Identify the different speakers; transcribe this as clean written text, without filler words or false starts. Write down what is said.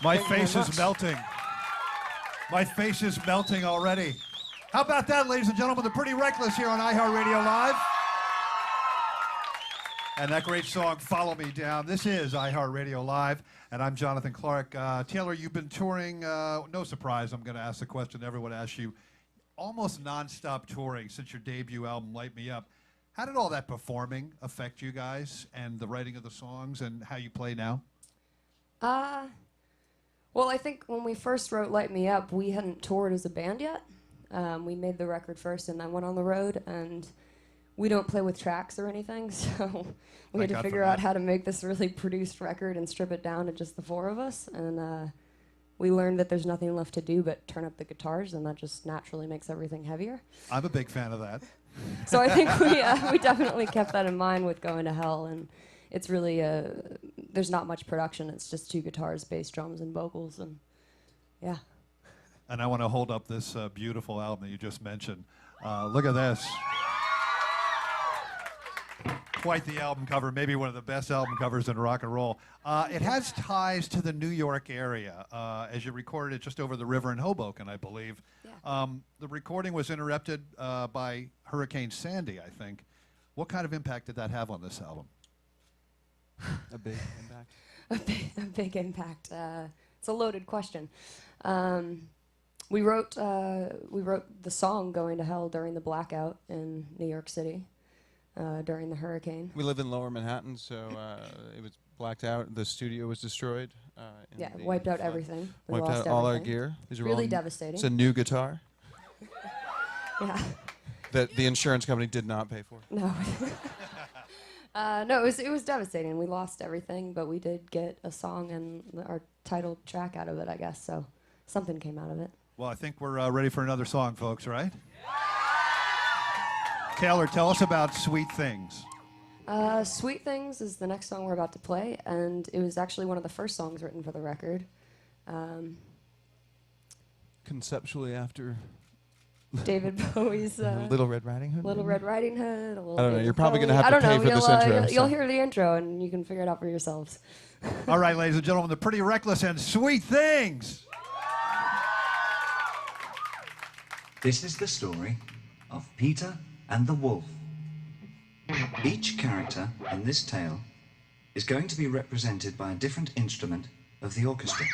Speaker 1: My face is melting. My face is melting already. How about that, ladies and gentlemen? The Pretty Reckless here on iHeartRadio Live. And that great song, Follow Me Down. This is iHeartRadio Live, and I'm Jonathan Clark. Taylor, you've been touring, no surprise, I'm going to ask the question everyone asks you, almost nonstop touring since your debut album, Light Me Up. How did all that performing affect you guys and the writing of the songs and how you play now?
Speaker 2: Well, I think when we first wrote Light Me Up, we hadn't toured as a band yet. We made the record first and then went on the road, and we don't play with tracks or anything, so we had to figure out how to make this really produced record and strip it down to just the four of us. And we learned that there's nothing left to do but turn up the guitars, and that just naturally makes everything heavier.
Speaker 1: I'm a big fan of that.
Speaker 2: So I think we definitely kept that in mind with Going to Hell, and it's really, there's not much production. It's just two guitars, bass, drums, and vocals, and yeah.
Speaker 1: And I want to hold up this beautiful album that you just mentioned. Look at this. Quite the album cover, maybe one of the best album covers in rock and roll. It has ties to the New York area, as you recorded it just over the river in Hoboken, I believe. Yeah. The recording was interrupted by Hurricane Sandy, I think. What kind of impact did that have on this album?
Speaker 3: A big impact.
Speaker 2: A big impact. It's a loaded question. We wrote the song Going to Hell during the blackout in New York City. During the hurricane.
Speaker 3: We live in Lower Manhattan, so it was blacked out. The studio was destroyed.
Speaker 2: Yeah, wiped out everything. We
Speaker 3: wiped out all our gear. These are
Speaker 2: really
Speaker 3: all
Speaker 2: devastating.
Speaker 3: It's a new guitar.
Speaker 2: Yeah.
Speaker 3: That the insurance company did not pay for.
Speaker 2: No. No, it was devastating. We lost everything, but we did get a song and our title track out of it, I guess. So something came out of it.
Speaker 1: Well, I think we're ready for another song, folks, right? Taylor, tell us about Sweet Things.
Speaker 2: Sweet Things is the next song we're about to play, and it was actually one of the first songs written for the record.
Speaker 3: Conceptually after
Speaker 2: David Bowie's
Speaker 3: Little Red Riding Hood.
Speaker 2: Little Red Riding Hood.
Speaker 3: I don't know. You're probably going to have to pay for this intro.
Speaker 2: You'll hear the intro, and you can figure it out for yourselves.
Speaker 1: All right, ladies and gentlemen, the Pretty Reckless and Sweet Things.
Speaker 4: This is the story of Peter and the Wolf. Each character in this tale is going to be represented by a different instrument of the orchestra.